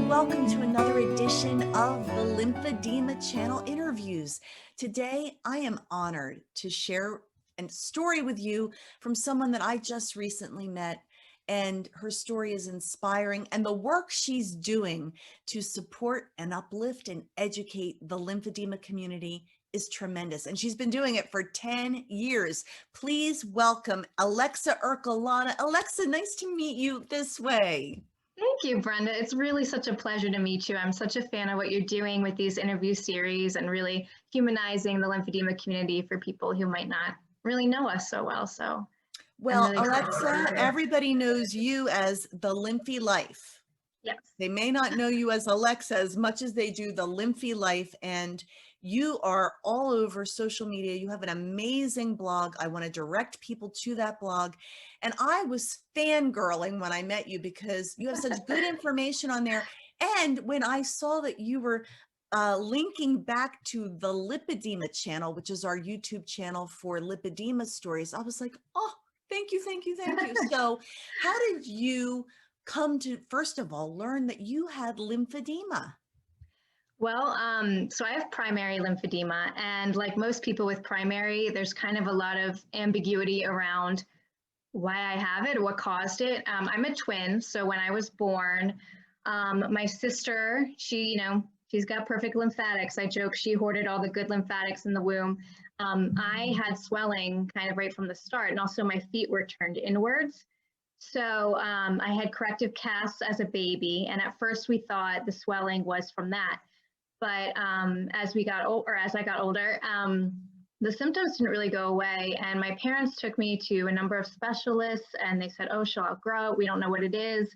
and welcome to another edition of the Lymphedema Channel interviews. Today, I am honored to share a story with you from someone that I just recently met, and her story is inspiring, and the work she's doing to support and uplift and educate the lymphedema community is tremendous, and she's been doing it for 10 years. Please welcome Alexa Ercolano. Alexa, nice to meet you this way. Thank you, Brenda. It's really such a pleasure to meet you. I'm such a fan of what you're doing with these interview series and really humanizing the lymphedema community for people who might not really know us so well. So I'm Well, really excited to Alexa, be here. everybody knows you as the Lymphie Life. Yes. They may not know you as Alexa as much as they do the Lymphie Life, and you are all over social media. You have an amazing blog. I want to direct people to that blog. And I was fangirling when I met you because you have such good information on there. And when I saw that you were linking back to the Lymphedema channel, which is our YouTube channel for lipedema stories, I was like, oh, thank you, thank you, thank you. So how did you come to, first of all, learn that you had lymphedema? Well, so I have primary lymphedema, and like most people with primary, there's kind of a lot of ambiguity around why I have it or what caused it. I'm a twin, so when I was born, my sister, she's got perfect lymphatics. I joke she hoarded all the good lymphatics in the womb. I had swelling kind of right from the start, and also my feet were turned inwards. So I had corrective casts as a baby, and at first we thought the swelling was from that. But as I got older, the symptoms didn't really go away. And my parents took me to a number of specialists, and they said, oh, she'll outgrow it. We don't know what it is.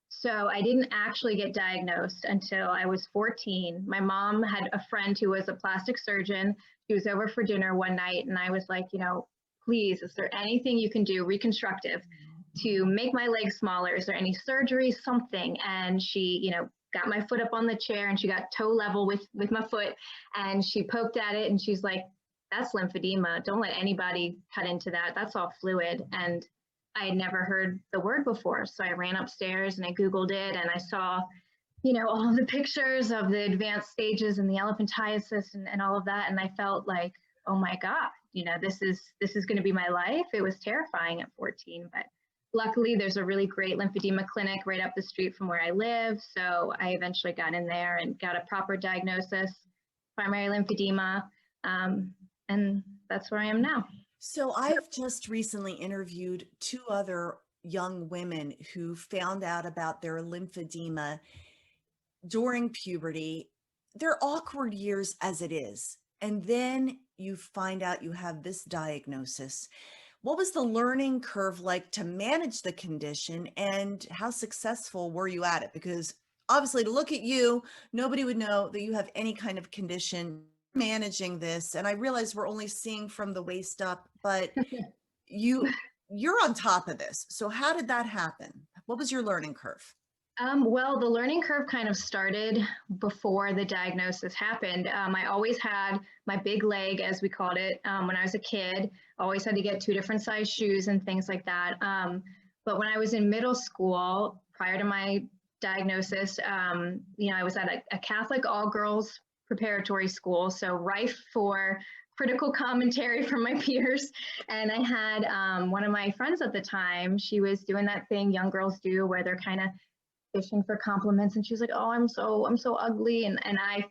So I didn't actually get diagnosed until I was 14. My mom had a friend who was a plastic surgeon. She was over for dinner one night, and I was like, please, is there anything you can do reconstructive to make my legs smaller? Is there any surgery, something? And she, got my foot up on the chair, and she got toe level with my foot, and she poked at it, and she's like, that's lymphedema. Don't let anybody cut into that. That's all fluid. And I had never heard the word before. So I ran upstairs and I Googled it, and I saw, all the pictures of the advanced stages and the elephantiasis and all of that. And I felt like, oh my God, this is going to be my life. It was terrifying at 14, but luckily there's a really great lymphedema clinic right up the street from where I live. So I eventually got in there and got a proper diagnosis, primary lymphedema. And that's where I am now. So I've just recently interviewed two other young women who found out about their lymphedema during puberty. They're awkward years as it is. And then you find out you have this diagnosis. What was the learning curve like to manage the condition, and how successful were you at it? Because obviously, to look at you, nobody would know that you have any kind of condition managing this. And I realize we're only seeing from the waist up, but you're on top of this. So how did that happen? What was your learning curve? Well, the learning curve kind of started before the diagnosis happened. I always had my big leg, as we called it, when I was a kid. Always had to get 2 different size shoes and things like that. But when I was in middle school, prior to my diagnosis, I was at a Catholic all-girls preparatory school, so rife for critical commentary from my peers. And I had one of my friends at the time. She was doing that thing young girls do where they're kind of fishing for compliments, and she was like, oh, I'm so ugly, and I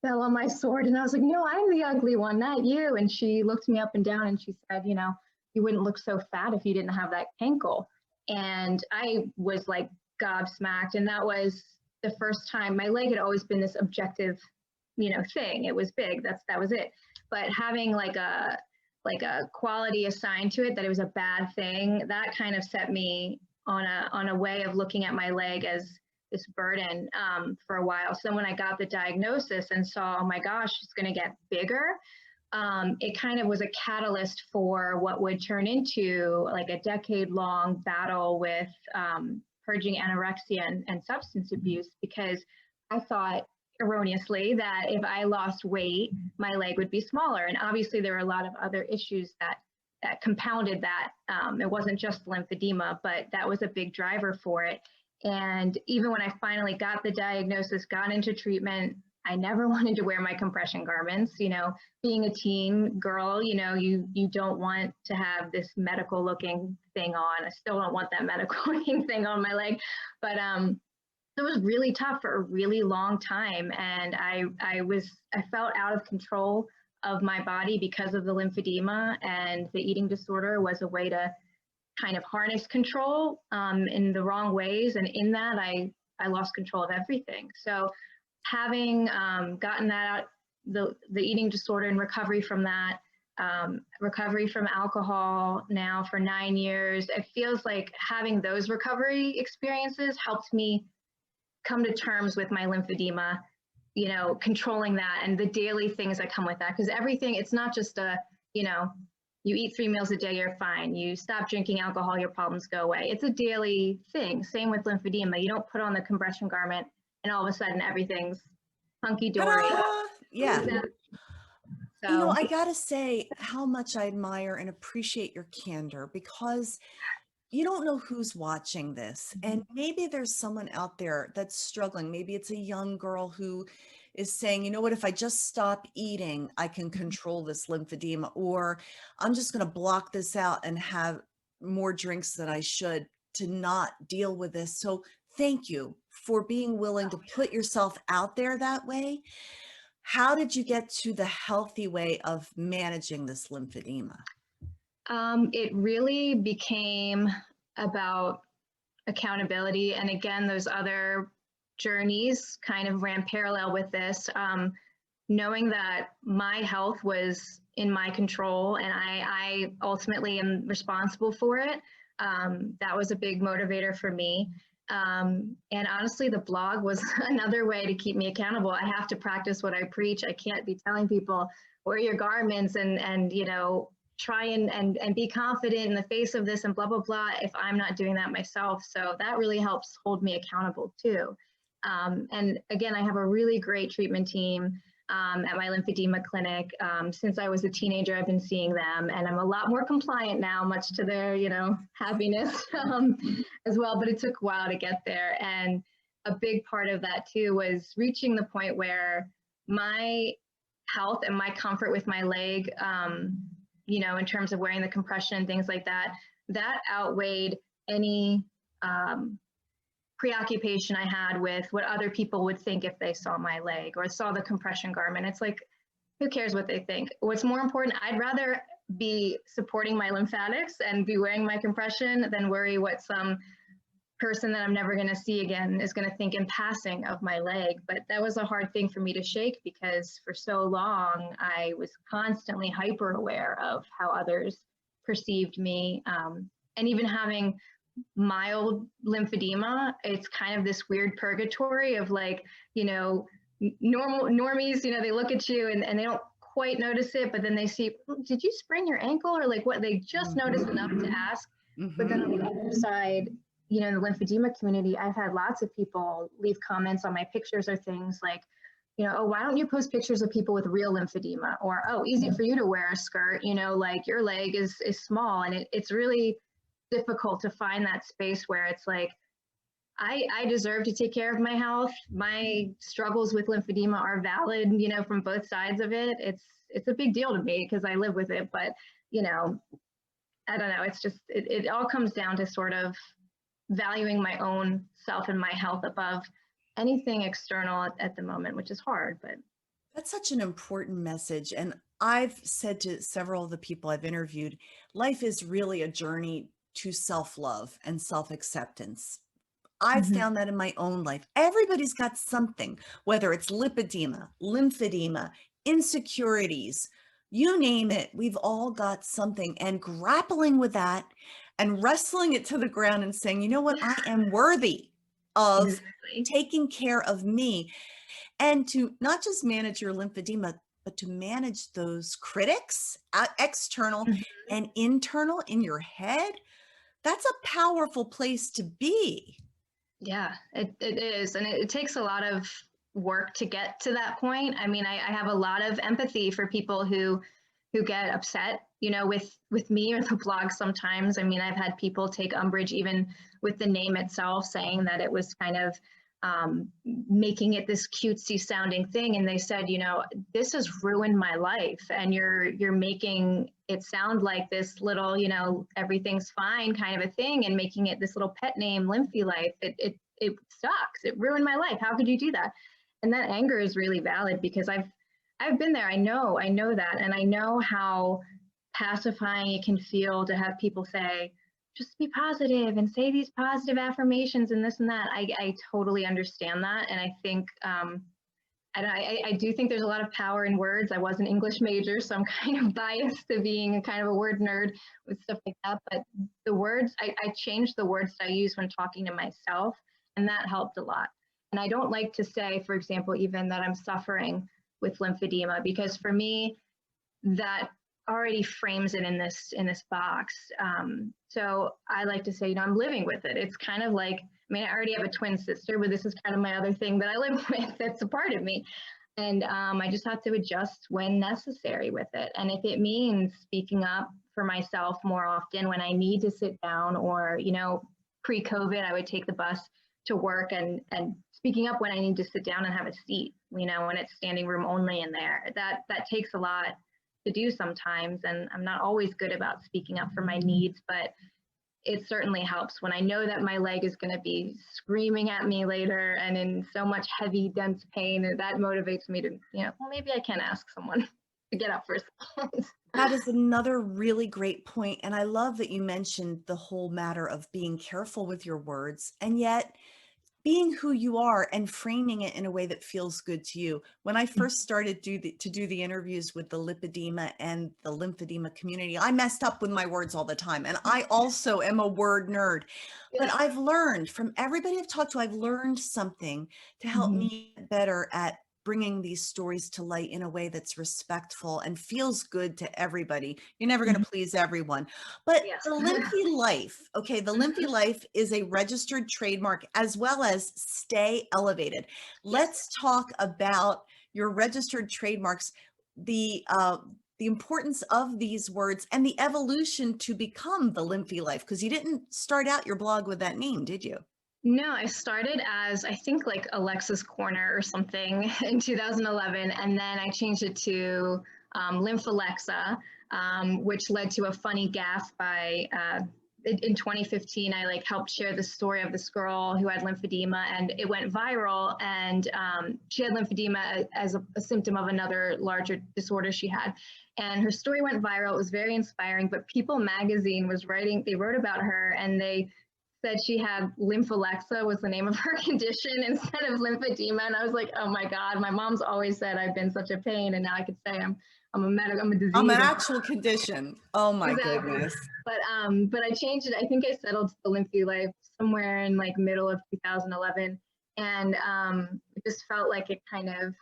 fell on my sword, and I was like, no, I'm the ugly one, not you. And she looked me up and down, and she said, you wouldn't look so fat if you didn't have that ankle. And I was like gobsmacked, and that was the first time. My leg had always been this objective thing. It was big, that was it. But having like a quality assigned to it, that it was a bad thing, that kind of set me on a way of looking at my leg as this burden for a while. So then when I got the diagnosis and saw, oh my gosh, it's going to get bigger, it kind of was a catalyst for what would turn into like a decade-long battle with purging anorexia and substance abuse, because I thought erroneously that if I lost weight, my leg would be smaller. And obviously there were a lot of other issues that compounded that. It wasn't just lymphedema, but that was a big driver for it. And even when I finally got the diagnosis, got into treatment, I never wanted to wear my compression garments. Being a teen girl, you don't want to have this medical looking thing on. I still don't want that medical looking thing on my leg. But it was really tough for a really long time. And I felt out of control of my body because of the lymphedema, and the eating disorder was a way to kind of harness control in the wrong ways. And in that, I lost control of everything. So having gotten that out, the eating disorder and recovery from that, recovery from alcohol now for 9 years, it feels like having those recovery experiences helped me come to terms with my lymphedema, controlling that and the daily things that come with that. Because everything, it's not just you eat 3 meals a day, you're fine. You stop drinking alcohol, your problems go away. It's a daily thing. Same with lymphedema. You don't put on the compression garment and all of a sudden everything's hunky-dory. Ta-da! Yeah. So, I gotta say how much I admire and appreciate your candor, because you don't know who's watching this. And maybe there's someone out there that's struggling. Maybe it's a young girl who is saying, you know what, if I just stop eating, I can control this lymphedema, or I'm just going to block this out and have more drinks than I should to not deal with this. So thank you for being willing to put yourself out there that way. How did you get to the healthy way of managing this lymphedema? it really became about accountability. And again, those other journeys kind of ran parallel with this, knowing that my health was in my control and I ultimately am responsible for it. That was a big motivator for me. And honestly, the blog was another way to keep me accountable. I have to practice what I preach. I can't be telling people, wear your garments and try and be confident in the face of this and blah, blah, blah, if I'm not doing that myself. So that really helps hold me accountable too. And again, I have a really great treatment team at my lymphedema clinic. Since I was a teenager, I've been seeing them, and I'm a lot more compliant now, much to their, happiness as well. But it took a while to get there. And a big part of that too was reaching the point where my health and my comfort with my leg, in terms of wearing the compression and things like that, that outweighed any preoccupation I had with what other people would think if they saw my leg or saw the compression garment. It's like, who cares what they think? What's more important, I'd rather be supporting my lymphatics and be wearing my compression than worry what some person that I'm never going to see again is going to think in passing of my leg. But that was a hard thing for me to shake, because for so long I was constantly hyper aware of how others perceived me. And even having mild lymphedema, it's kind of this weird purgatory of like, normies, they look at you and they don't quite notice it, but then they see, did you sprain your ankle? Or like what, they just notice enough to ask. But then on the other side, in the lymphedema community, I've had lots of people leave comments on my pictures or things like, oh, why don't you post pictures of people with real lymphedema? Or, oh, easy for you to wear a skirt, like your leg is small. And it's really difficult to find that space where it's like, I deserve to take care of my health. My struggles with lymphedema are valid, from both sides of it. It's a big deal to me because I live with it, but, I don't know. It's just, it all comes down to sort of valuing my own self and my health above anything external at the moment, which is hard, but. That's such an important message. And I've said to several of the people I've interviewed, life is really a journey to self-love and self-acceptance. I've found that in my own life. Everybody's got something, whether it's lipedema, lymphedema, insecurities, you name it. We've all got something, and grappling with that and wrestling it to the ground and saying, you know what, I am worthy of taking care of me, and to not just manage your lymphedema, but to manage those critics, external and internal in your head. That's a powerful place to be. Yeah, it is. And it takes a lot of work to get to that point. I mean, I have a lot of empathy for people who who get upset, with me or the blog sometimes. I mean, I've had people take umbrage even with the name itself, saying that it was kind of making it this cutesy sounding thing. And they said, this has ruined my life, and you're making it sound like this little, everything's fine kind of a thing, and making it this little pet name, Lymphie Life. It sucks. It ruined my life. How could you do that? And that anger is really valid, because I've been there. I know that. And I know how pacifying it can feel to have people say, just be positive and say these positive affirmations and this and that. I totally understand that. And I think, I do think there's a lot of power in words. I was an English major, so I'm kind of biased to being a kind of a word nerd with stuff like that. But the words, I changed the words that I use when talking to myself, and that helped a lot. And I don't like to say, for example, even that I'm suffering with lymphedema, because for me, that already frames it in this box. So I like to say, I'm living with it. It's kind of like, I already have a twin sister, but this is kind of my other thing that I live with. That's a part of me. And I just have to adjust when necessary with it. And if it means speaking up for myself more often when I need to sit down, or, pre-COVID, I would take the bus to work and speaking up when I need to sit down and have a seat, when it's standing room only in there. That takes a lot to do sometimes. And I'm not always good about speaking up for my needs, but it certainly helps when I know that my leg is going to be screaming at me later and in so much heavy, dense pain. And that motivates me to, well, maybe I can ask someone to get up for a second. That is another really great point. And I love that you mentioned the whole matter of being careful with your words, and yet being who you are and framing it in a way that feels good to you. When I first started to do the interviews with the lipedema and the lymphedema community, I messed up with my words all the time. And I also am a word nerd. But I've learned from everybody I've talked to, I've learned something to help me get better at bringing these stories to light in a way that's respectful and feels good to everybody. You're never going to please everyone, but the Lymphie Life, okay, the Lymphie Life is a registered trademark, as well as Stay Elevated. Let's talk about your registered trademarks, the importance of these words and the evolution to become the Lymphie Life, because you didn't start out your blog with that name, did you? No, I started as, I think, like Alexa's Corner or something in 2011, and then I changed it to Lymphalexa, which led to a funny gaffe by, in 2015, I helped share the story of this girl who had lymphedema, and it went viral, and she had lymphedema as a symptom of another larger disorder she had. And her story went viral. It was very inspiring, but People magazine they wrote about her, and they said she had Lymphalexa was the name of her condition instead of lymphedema. And I was like, oh my God, my mom's always said I've been such a pain. And now I could say I'm a disease. I'm an actual condition. Oh my goodness. But I changed it. I think I settled to the Lymphie Life somewhere in middle of 2011. And it just felt like it kind of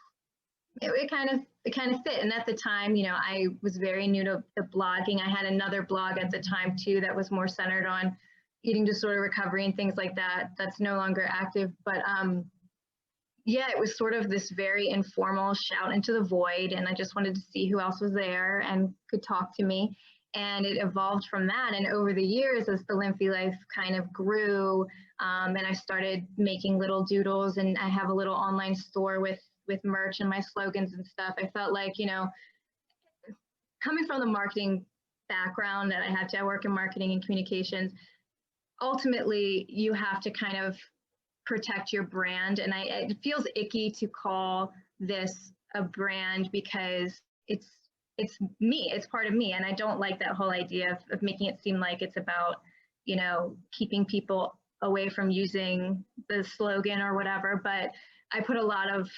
fit. And at the time, I was very new to blogging. I had another blog at the time too that was more centered on eating disorder recovery and things like that. That's no longer active. But it was sort of this very informal shout into the void. And I just wanted to see who else was there and could talk to me. And it evolved from that. And over the years, as the Lymphie Life kind of grew, and I started making little doodles, and I have a little online store with merch and my slogans and stuff. I felt like, coming from the marketing background that I work in marketing and communications, ultimately you have to kind of protect your brand. And it feels icky to call this a brand, because it's me, it's part of me. And I don't like that whole idea of making it seem like it's about, keeping people away from using the slogan or whatever. But I put a lot of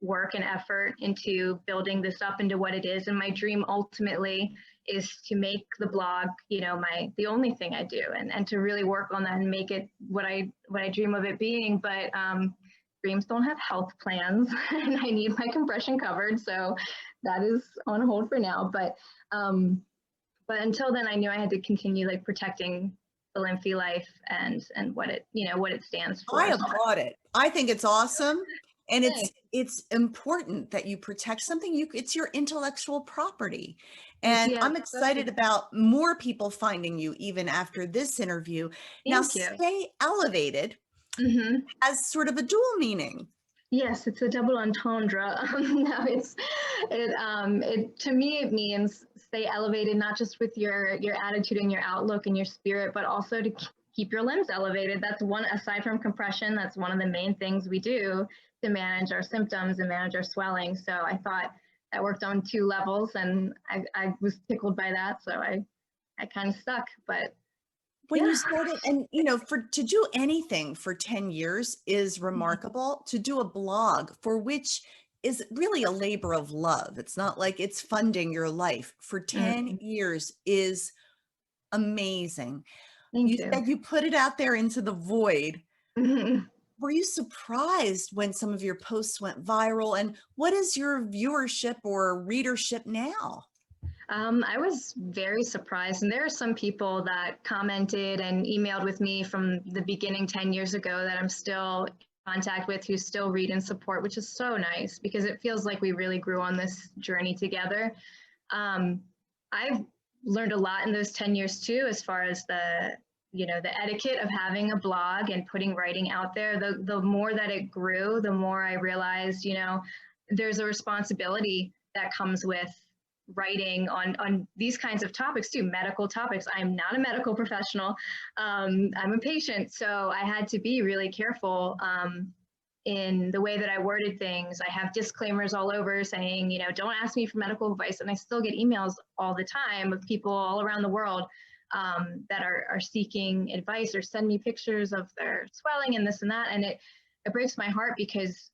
work and effort into building this up into what it is. And my dream ultimately is to make the blog, the only thing I do, and to really work on that and make it what I dream of it being. But dreams don't have health plans, and I need my compression covered, so that is on hold for now. But until then, I knew I had to continue protecting the Lymphie Life and what it stands for. I applaud it. I think it's awesome. And it's important that you protect something. It's your intellectual property. And Yes, I'm that's excited about more people finding you even after this interview. Now, thank you. stay elevated Hmm. has sort of a dual meaning. Yes, it's a double entendre. No, it to me it means stay elevated, not just with your attitude and your outlook and your spirit, but also to keep your limbs elevated. That's one, aside from compression, that's one of the main things we do to manage our symptoms and manage our swelling. So I thought that worked on two levels, and I was tickled by that, so I kind of stuck. But When yeah. you started, and for to do anything for 10 years is remarkable. To do a blog, for which is really a labor of love. It's not like it's funding your life, for 10 Mm, years is amazing. thank You you. said you put it out there into the void. Mhm. Were you surprised when some of your posts went viral? And what is your viewership or readership now? I was very surprised. And there are some people that commented and emailed with me from the beginning 10 years ago that I'm still in contact with, who still read and support, which is so nice because it feels like we really grew on this journey together. Um, I've learned a lot in those 10 years too, as far as the etiquette of having a blog and putting writing out there. The more that it grew, the more I realized, there's a responsibility that comes with writing on these kinds of topics too, medical topics. I'm not a medical professional. I'm a patient, so I had to be really careful in the way that I worded things. I have disclaimers all over saying, don't ask me for medical advice. And I still get emails all the time of people all around the world that are seeking advice or send me pictures of their swelling and this and that. And it breaks my heart because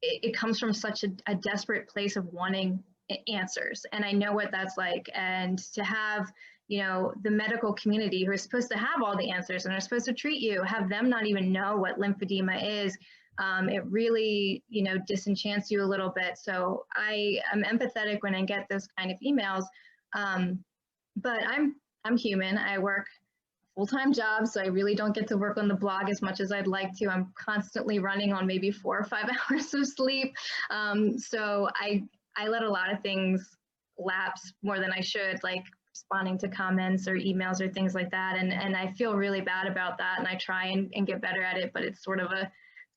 it comes from such a desperate place of wanting answers. And I know what that's like. And to have, the medical community who are supposed to have all the answers and are supposed to treat you, have them not even know what lymphedema is, it really, disenchants you a little bit. So I am empathetic when I get those kind of emails. But I'm human. I work full-time job, so I really don't get to work on the blog as much as I'd like to. I'm constantly running on maybe 4 or 5 hours of sleep. So I let a lot of things lapse more than I should, like responding to comments or emails or things like that. And I feel really bad about that. And I try and get better at it, but it's sort of a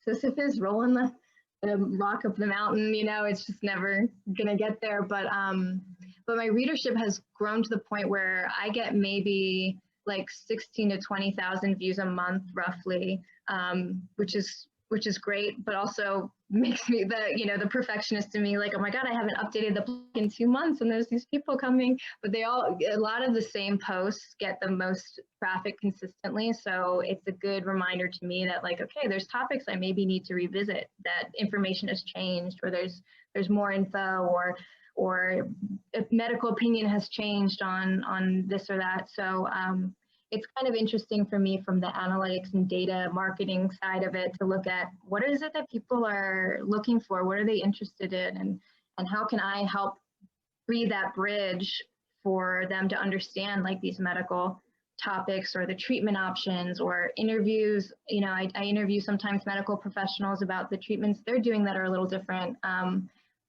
Sisyphus rolling the rock up the mountain, it's just never gonna get there. But my readership has grown to the point where I get maybe like 16 to 20,000 views a month roughly, which is great, but also makes me the perfectionist in me, like, oh my God, I haven't updated the blog in 2 months and there's these people coming, but a lot of the same posts get the most traffic consistently. So it's a good reminder to me that, like, okay, there's topics I maybe need to revisit, that information has changed, or there's more info, or if medical opinion has changed on this or that. So it's kind of interesting for me from the analytics and data marketing side of it to look at what is it that people are looking for, what are they interested in, and how can I help be that bridge for them to understand, like, these medical topics or the treatment options or interviews. I interview sometimes medical professionals about the treatments they're doing that are a little different.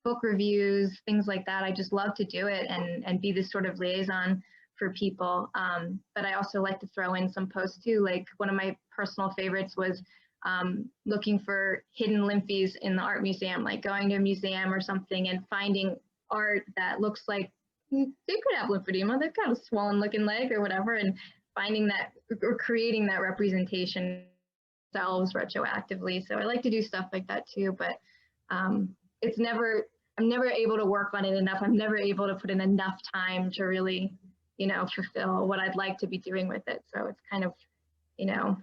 Book reviews, things like that. I just love to do it and be this sort of liaison for people. But I also like to throw in some posts too. Like, one of my personal favorites was looking for hidden lymphies in the art museum, like going to a museum or something and finding art that looks like they could have lymphedema. They've got a swollen looking leg or whatever, and finding that or creating that representation themselves retroactively. So I like to do stuff like that too, but it's never, I'm never able to work on it enough. I'm never able to put in enough time to really, fulfill what I'd like to be doing with it. So it's kind of, a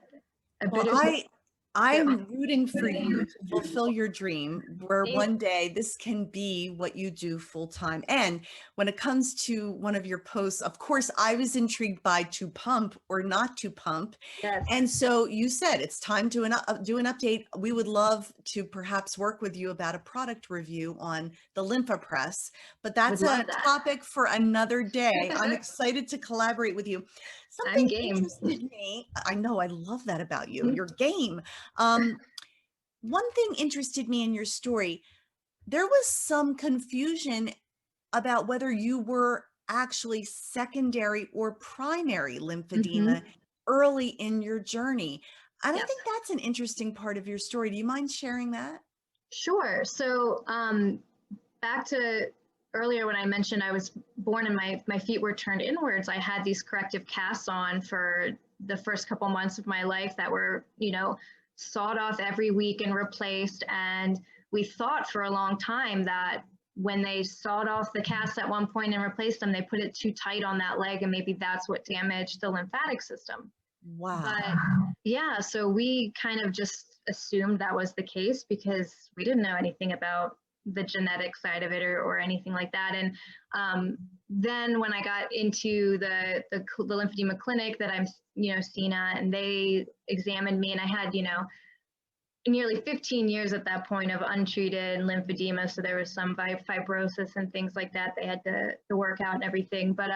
Well, bittersweet. I'm rooting for you to fulfill your dream, where Thank one day this can be what you do full time. And when it comes to one of your posts, of course, I was intrigued by to pump or not to pump. Yes, And so you said it's time to do an update. We would love to perhaps work with you about a product review on the Lymphopress, but would that's love a topic for another day. I'm that. excited to collaborate with you. I'm Something game. interested me. I know, I love that about you. Your game. Um, One thing interested me in your story. There was some confusion about whether you were actually secondary or primary Hmm. lymphedema early in your journey. And I Yes. think that's an interesting part of your story. Do you mind sharing that? Sure. So back to earlier when I mentioned I was born and my feet were turned inwards, I had these corrective casts on for the first couple months of my life that were, sawed off every week and replaced. And we thought for a long time that when they sawed off the casts at one point and replaced them, they put it too tight on that leg, and maybe that's what damaged the lymphatic system. But Wow. yeah, so we kind of just assumed that was the case because we didn't know anything about the genetic side of it or anything like that. And then when I got into the lymphedema clinic that I'm, seen at, and they examined me, and I had, nearly 15 years at that point of untreated lymphedema. So there was some fibrosis and things like that they had to work out and everything. But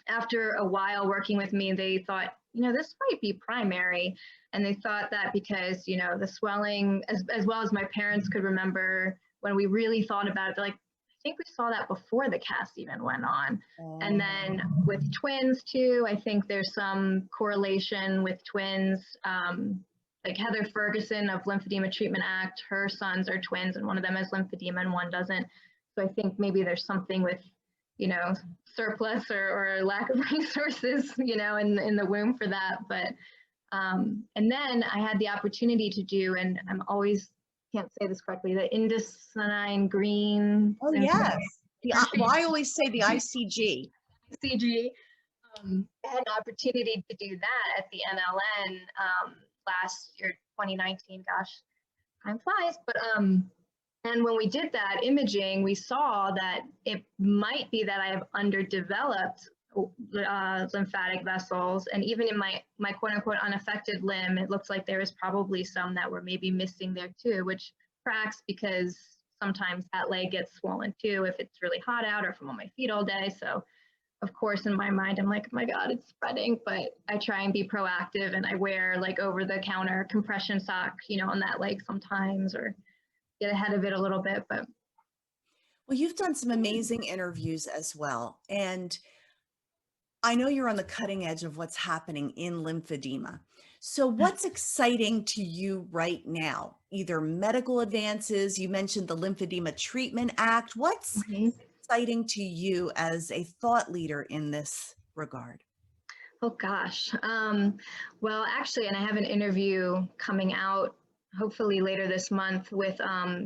after a while working with me, they thought, this might be primary. And they thought that because, the swelling, as well as my parents could remember when we really thought about it, they're like, I think we saw that before the cast even went on. And then with twins too, I think there's some correlation with twins. Like Heather Ferguson of Lymphedema Treatment Act, her sons are twins, and one of them has lymphedema and one doesn't. So I think maybe there's something with, surplus or lack of resources, in the womb for that. But and then I had the opportunity to do, and I'm always can't say this correctly, the indocyanine green. Oh, yes. Well, I always say the ICG. CG. I had an opportunity to do that at the NLN last year, 2019. Gosh, time flies. But and when we did that imaging, we saw that it might be that I have underdeveloped lymphatic vessels, and even in my quote unquote unaffected limb, it looks like there is probably some that were maybe missing there too, which tracks because sometimes that leg gets swollen too if it's really hot out or if I'm on my feet all day. So of course, in my mind, I'm like, oh my God, it's spreading, but I try and be proactive, and I wear like over the counter compression sock, on that leg sometimes, or get ahead of it a little bit. But Well, you've done some amazing interviews as well. And I know you're on the cutting edge of what's happening in lymphedema. So what's exciting to you right now? Either medical advances, you mentioned the Lymphedema Treatment Act. What's exciting to you as a thought leader in this regard? oh gosh. Well, actually, and I have an interview coming out hopefully later this month with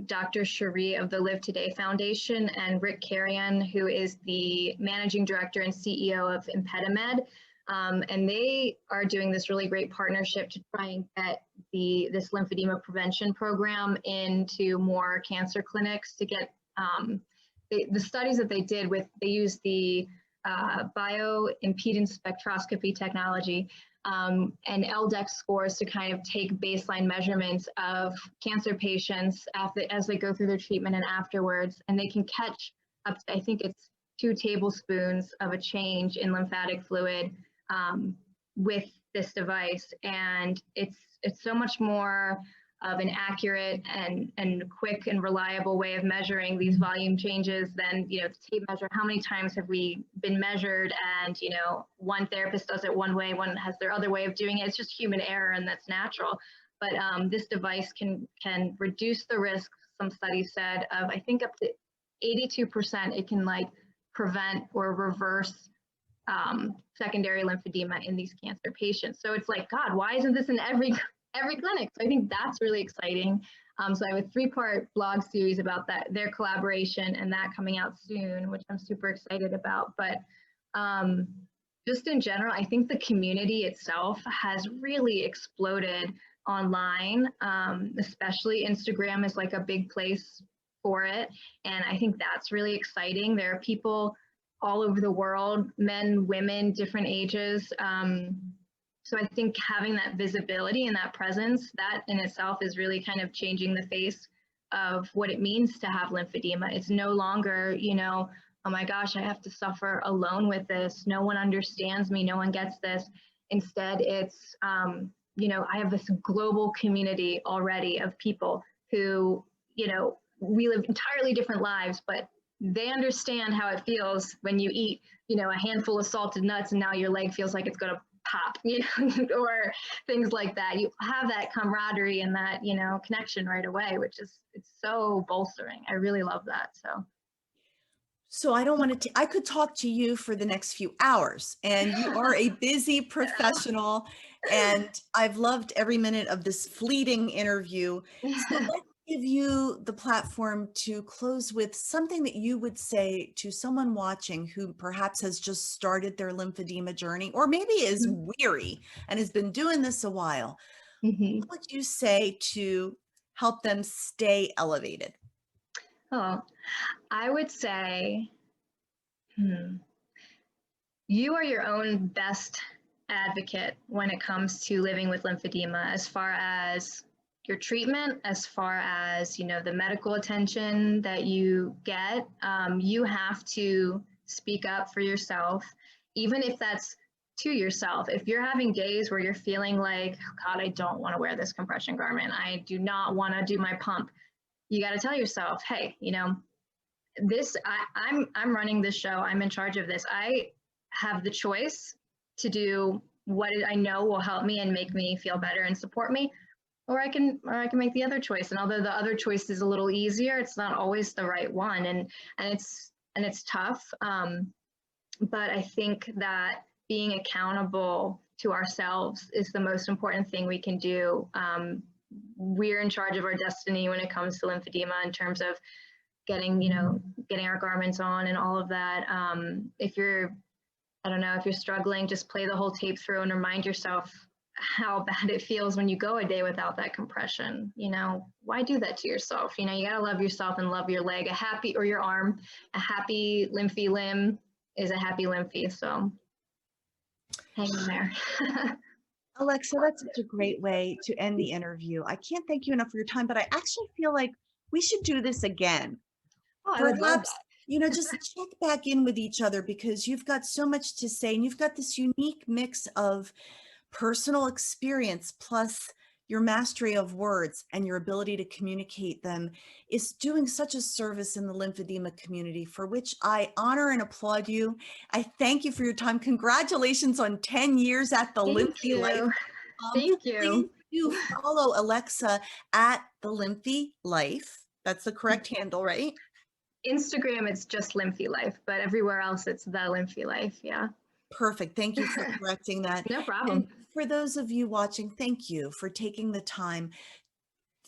Dr. Cherie of the Live Today Foundation and Rick Carrion, who is the managing director and CEO of ImpediMed. And they are doing this really great partnership to try and get this lymphedema prevention program into more cancer clinics to get the studies that they did they used the bioimpedance spectroscopy technology and LDEX scores to kind of take baseline measurements of cancer patients as they go through their treatment and afterwards. And they can catch up to, I think it's 2 tablespoons of a change in lymphatic fluid with this device. And it's so much more of an accurate and quick and reliable way of measuring these volume changes than, the tape measure. How many times have we been measured and, one therapist does it one way, one has their other way of doing it. It's just human error, and that's natural. But this device can reduce the risk, some studies said, of I think up to 82%. It can prevent or reverse secondary lymphedema in these cancer patients. So it's like, God, why isn't this in every clinic? So I think that's really exciting. So I have a 3-part blog series about their collaboration, and that coming out soon, which I'm super excited about. But just in general, I think the community itself has really exploded online, especially Instagram is a big place for it. And I think that's really exciting. There are people all over the world, men, women, different ages. So I think having that visibility and that presence, that in itself is really kind of changing the face of what it means to have lymphedema. It's no longer, oh my gosh, I have to suffer alone with this. No one understands me. No one gets this. Instead, it's, I have this global community already of people who, we live entirely different lives, but they understand how it feels when you eat, a handful of salted nuts and now your leg feels like it's going to pop, or things like that. You have that camaraderie and that, connection right away, which is, it's so bolstering. I really love that. So I don't want to, I could talk to you for the next few hours, and you are a busy professional, and I've loved every minute of this fleeting interview. So let's give you the platform to close with something that you would say to someone watching who perhaps has just started their lymphedema journey, or maybe is weary and has been doing this a while. Mhm. What would you say to help them stay elevated? Oh, I would say, you are your own best advocate when it comes to living with lymphedema, as far as your treatment, as far as, the medical attention that you get. You have to speak up for yourself, even if that's to yourself. If you're having days where you're feeling like, God, I don't want to wear this compression garment, I do not want to do my pump, you got to tell yourself, hey, I'm running this show. I'm in charge of this. I have the choice to do what I know will help me and make me feel better and support me, or I can make the other choice. And although the other choice is a little easier, it's not always the right one, and it's tough. But I think that being accountable to ourselves is the most important thing we can do. We're in charge of our destiny when it comes to lymphedema, in terms of getting our garments on and all of that. I don't know, if you're struggling, just play the whole tape through and remind yourself how bad it feels when you go a day without that compression. Why do that to yourself? You gotta love yourself and love your leg. Or your arm. A happy Lymphie limb is a happy Lymphie. So hang in there. Alexa, that's such a great way to end the interview. I can't thank you enough for your time, but I actually feel like we should do this again. Oh, I would love Perhaps, that. just check back in with each other, because you've got so much to say, and you've got this unique mix of personal experience plus your mastery of words and your ability to communicate them is doing such a service in the lymphedema community, for which I honor and applaud you. I thank you for your time. Congratulations on 10 years at the Thank Lymphie Life. you. Thank Please you. do follow Alexa at the Lymphie Life. That's the correct handle, right? Instagram, it's just Lymphie Life, but everywhere else it's the Lymphie Life. Yeah. Perfect. Thank you for correcting that. No And problem. for those of you watching, thank you for taking the time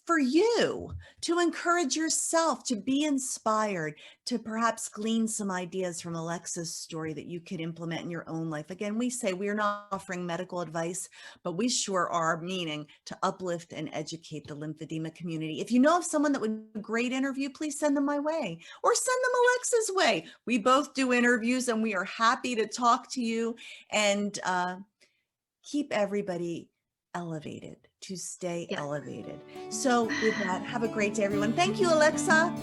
for you to encourage yourself to be inspired, to perhaps glean some ideas from Alexa's story that you could implement in your own life. Again, we say we're not offering medical advice, but we sure are meaning to uplift and educate the lymphedema community. If you know of someone that would be a great interview, please send them my way, or send them Alexa's way. We both do interviews, and we are happy to talk to you, and keep everybody elevated, to stay Yeah. elevated. So with that, have a great day, everyone. Thank you, Alexa.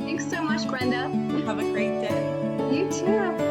Thanks so much, Brenda. Have a great day. You too.